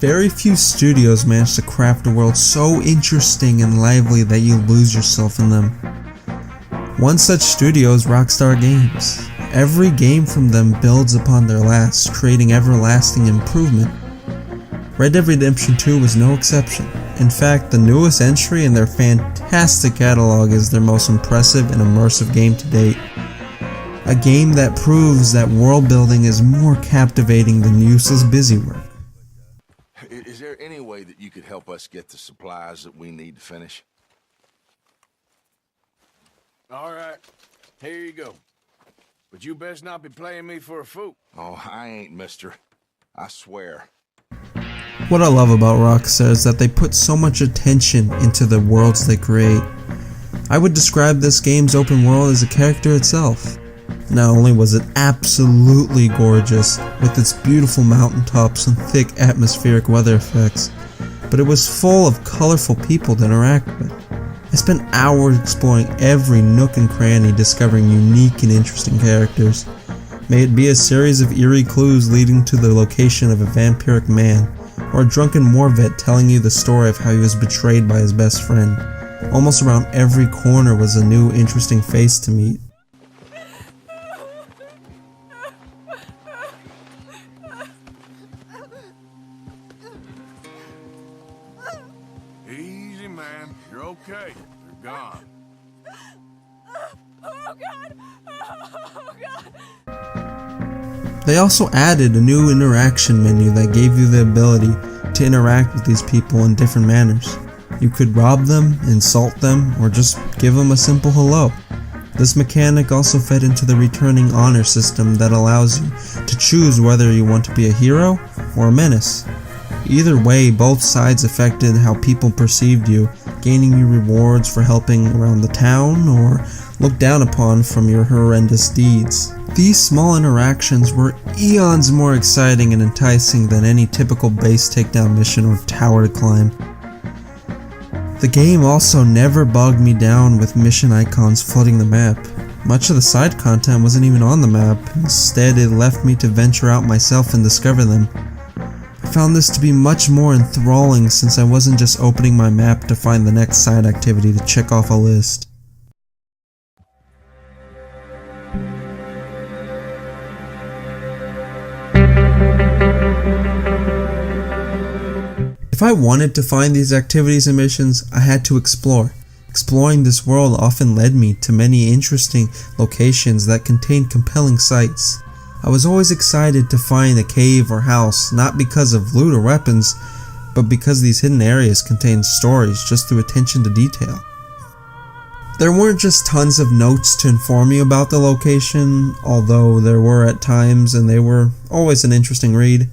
very few studios manage to craft a world so interesting and lively that you lose yourself in them. One such studio is Rockstar Games. Every game from them builds upon their last, creating everlasting improvement. Red Dead Redemption 2 was no exception. In fact, the newest entry in their fantastic catalog is their most impressive and immersive game to date. A game that proves that world building is more captivating than useless busywork. Is there any way that you could help us get the supplies that we need to finish? All right, here you go. But you best not be playing me for a fool. Oh, I ain't, mister. I swear. What I love about Rockstar is that they put so much attention into the worlds they create. I would describe this game's open world as a character itself. Not only was it absolutely gorgeous, with its beautiful mountaintops and thick atmospheric weather effects, but it was full of colorful people to interact with. I spent hours exploring every nook and cranny, discovering unique and interesting characters. May it be a series of eerie clues leading to the location of a vampiric man, or a drunken Morvet telling you the story of how he was betrayed by his best friend. Almost around every corner was a new interesting face to meet. Easy, man. You're okay. You're gone. Oh God! Oh God! They also added a new interaction menu that gave you the ability to interact with these people in different manners. You could rob them, insult them, or just give them a simple hello. This mechanic also fed into the returning honor system that allows you to choose whether you want to be a hero or a menace. Either way, both sides affected how people perceived you, gaining you rewards for helping around the town or looked down upon from your horrendous deeds. These small interactions were eons more exciting and enticing than any typical base takedown mission or tower to climb. The game also never bogged me down with mission icons flooding the map. Much of the side content wasn't even on the map, instead it left me to venture out myself and discover them. I found this to be much more enthralling since I wasn't just opening my map to find the next side activity to check off a list. If I wanted to find these activities and missions, I had to explore. Exploring this world often led me to many interesting locations that contained compelling sights. I was always excited to find a cave or house, not because of loot or weapons, but because these hidden areas contained stories just through attention to detail. There weren't just tons of notes to inform you about the location, although there were at times and they were always an interesting read.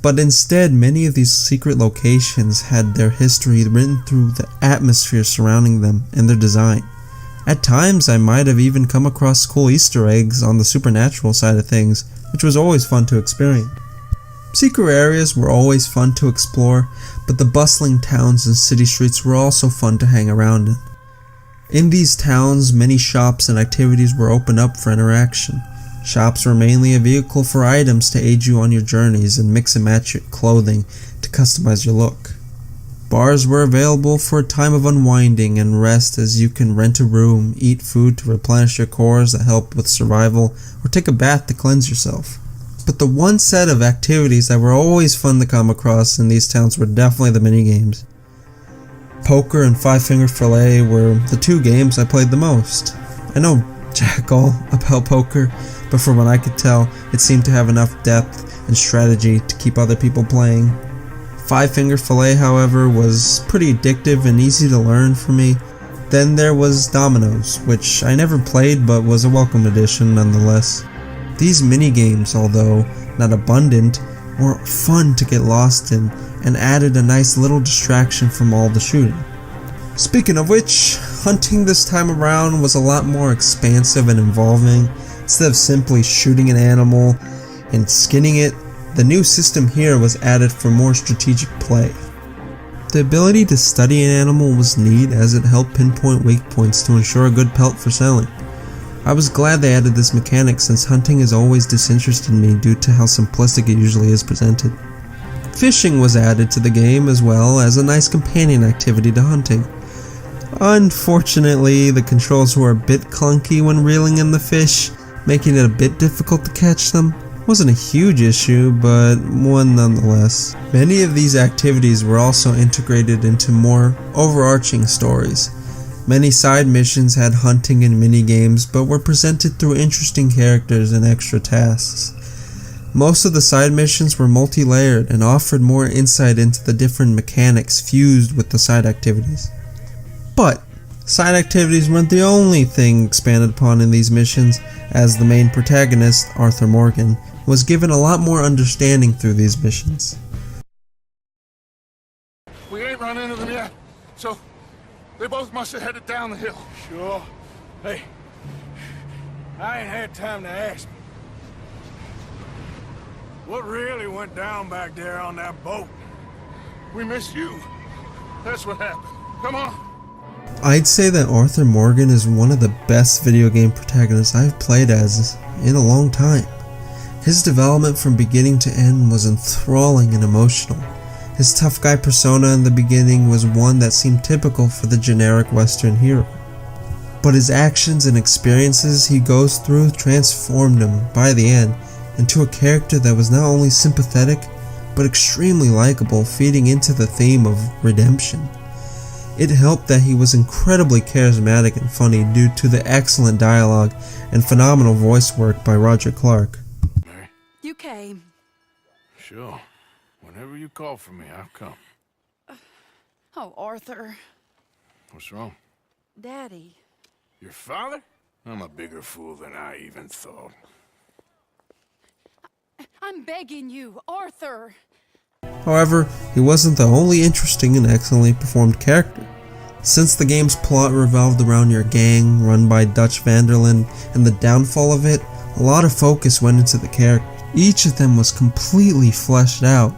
But instead, many of these secret locations had their history written through the atmosphere surrounding them and their design. At times, I might have even come across cool Easter eggs on the supernatural side of things, which was always fun to experience. Secret areas were always fun to explore, but the bustling towns and city streets were also fun to hang around in. In these towns, many shops and activities were opened up for interaction. Shops were mainly a vehicle for items to aid you on your journeys and mix and match your clothing to customize your look. Bars were available for a time of unwinding and rest, as you can rent a room, eat food to replenish your cores that help with survival, or take a bath to cleanse yourself. But the one set of activities that were always fun to come across in these towns were definitely the minigames. Poker and Five Finger Fillet were the two games I played the most. I know jack all about poker, but from what I could tell, it seemed to have enough depth and strategy to keep other people playing. Five Finger Fillet, however, was pretty addictive and easy to learn for me. Then there was Dominoes, which I never played but was a welcome addition nonetheless. These minigames, although not abundant, were fun to get lost in and added a nice little distraction from all the shooting. Speaking of which, hunting this time around was a lot more expansive and involving. Instead of simply shooting an animal and skinning it, the new system here was added for more strategic play. The ability to study an animal was neat, as it helped pinpoint weak points to ensure a good pelt for selling. I was glad they added this mechanic, since hunting has always disinterested me due to how simplistic it usually is presented. Fishing was added to the game as well as a nice companion activity to hunting. Unfortunately, the controls were a bit clunky when reeling in the fish, making it a bit difficult to catch them. Wasn't a huge issue, but one nonetheless. Many of these activities were also integrated into more overarching stories. Many side missions had hunting and mini-games, but were presented through interesting characters and extra tasks. Most of the side missions were multi-layered and offered more insight into the different mechanics fused with the side activities. But side activities weren't the only thing expanded upon in these missions, as the main protagonist, Arthur Morgan, was given a lot more understanding through these missions. We ain't run into them yet, so they both must have headed down the hill. Sure. Hey, I ain't had time to ask. What really went down back there on that boat? We missed you. That's what happened. Come on. I'd say that Arthur Morgan is one of the best video game protagonists I've played as in a long time. His development from beginning to end was enthralling and emotional. His tough guy persona in the beginning was one that seemed typical for the generic Western hero. But his actions and experiences he goes through transformed him, by the end, into a character that was not only sympathetic, but extremely likable, feeding into the theme of redemption. It helped that he was incredibly charismatic and funny due to the excellent dialogue and phenomenal voice work by Roger Clark. Mary? You came. Sure. Whenever you call for me, I'll come. Oh, Arthur. What's wrong? Daddy. Your father? I'm a bigger fool than I even thought. I'm begging you, Arthur. However, he wasn't the only interesting and excellently performed character. Since the game's plot revolved around your gang, run by Dutch van der Linde, and the downfall of it, a lot of focus went into the characters. Each of them was completely fleshed out.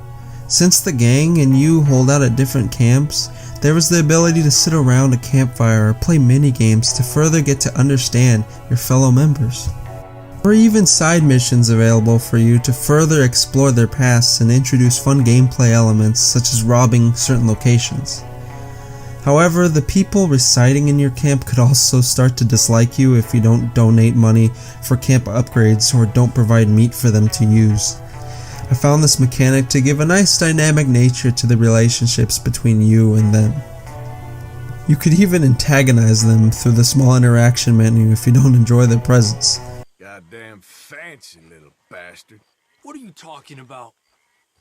Since the gang and you hold out at different camps, there was the ability to sit around a campfire or play mini-games to further get to understand your fellow members. There were even side missions available for you to further explore their pasts and introduce fun gameplay elements such as robbing certain locations. However, the people residing in your camp could also start to dislike you if you don't donate money for camp upgrades or don't provide meat for them to use. I found this mechanic to give a nice dynamic nature to the relationships between you and them. You could even antagonize them through the small interaction menu if you don't enjoy their presence. Goddamn fancy little bastard. What are you talking about?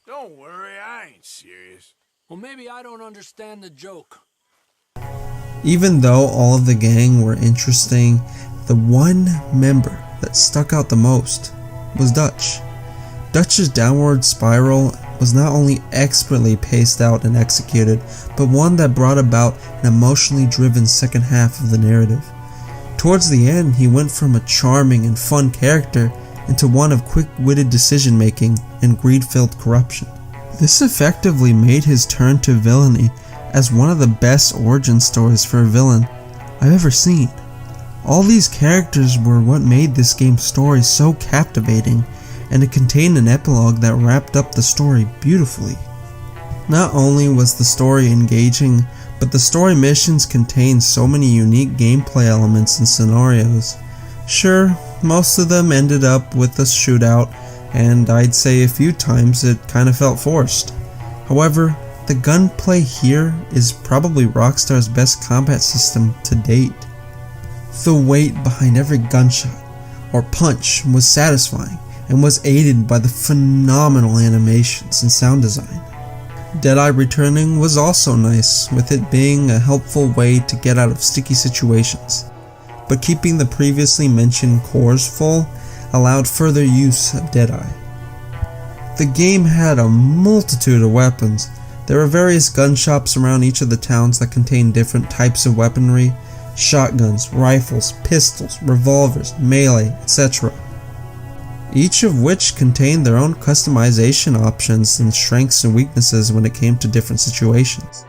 Don't worry, I ain't serious. Well, maybe I don't understand the joke. Even though all of the gang were interesting, the one member that stuck out the most was Dutch. Dutch's downward spiral was not only expertly paced out and executed, but one that brought about an emotionally driven second half of the narrative. Towards the end, he went from a charming and fun character into one of quick-witted decision-making and greed-filled corruption. This effectively made his turn to villainy as one of the best origin stories for a villain I've ever seen. All these characters were what made this game's story so captivating, and it contained an epilogue that wrapped up the story beautifully. Not only was the story engaging, but the story missions contained so many unique gameplay elements and scenarios. Sure, most of them ended up with a shootout, and I'd say a few times it kinda felt forced. However, the gunplay here is probably Rockstar's best combat system to date. The weight behind every gunshot or punch was satisfying and was aided by the phenomenal animations and sound design. Deadeye returning was also nice, with it being a helpful way to get out of sticky situations, but keeping the previously mentioned cores full allowed further use of Deadeye. The game had a multitude of weapons. There were various gun shops around each of the towns that contained different types of weaponry: shotguns, rifles, pistols, revolvers, melee, etc. Each of which contained their own customization options and strengths and weaknesses when it came to different situations.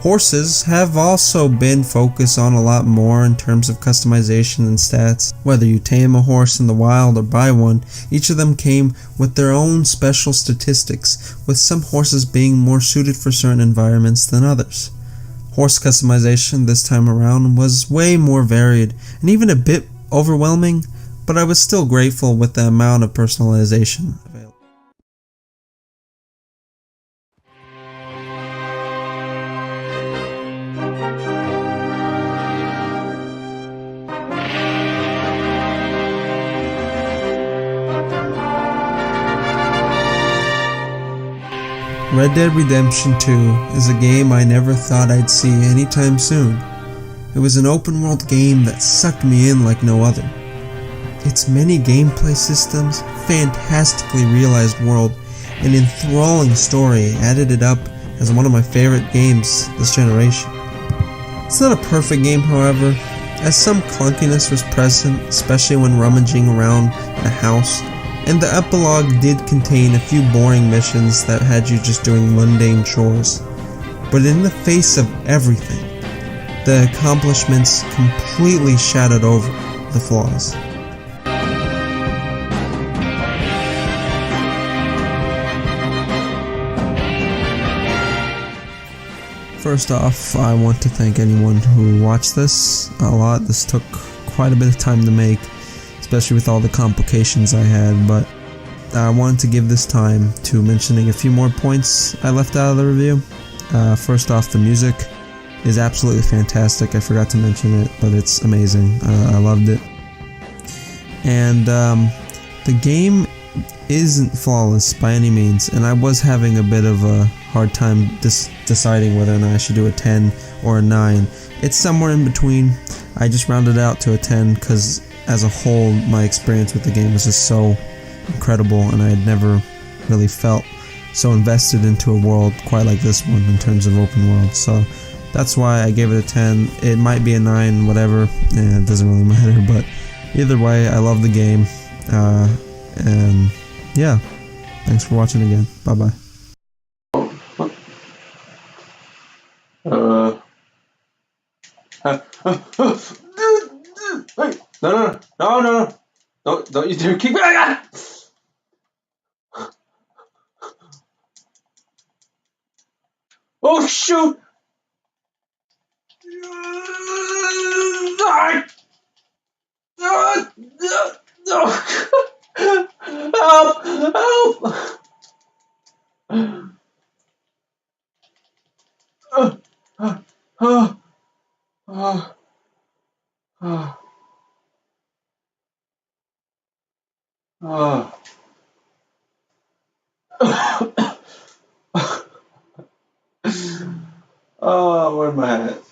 Horses have also been focused on a lot more in terms of customization and stats. Whether you tame a horse in the wild or buy one, each of them came with their own special statistics, with some horses being more suited for certain environments than others. Horse customization this time around was way more varied and even a bit overwhelming, but I was still grateful with the amount of personalization available. Red Dead Redemption 2 is a game I never thought I'd see anytime soon. It was an open world game that sucked me in like no other. Its many gameplay systems, fantastically realized world, and enthralling story added it up as one of my favorite games this generation. It's not a perfect game, however, as some clunkiness was present, especially when rummaging around a house, and the epilogue did contain a few boring missions that had you just doing mundane chores. But in the face of everything, the accomplishments completely shadowed over the flaws. First off, I want to thank anyone who watched this a lot. This took quite a bit of time to make, especially with all the complications I had, but I wanted to give this time to mentioning a few more points I left out of the review. First off, the music is absolutely fantastic. I forgot to mention it, but it's amazing. I loved it. And the game isn't flawless by any means, and I was having a bit of a hard time deciding whether or not I should do a 10 or a 9. It's somewhere in between. I just rounded it out to a 10 because as a whole my experience with the game was just so incredible, and I had never really felt so invested into a world quite like this one in terms of open world. So that's why I gave it a 10. It might be a 9, whatever, it doesn't really matter, but either way, I love the game. And yeah, thanks for watching again. Bye bye. Hey, no. Don't you dare keep going. Oh shoot. Oh, where am I at?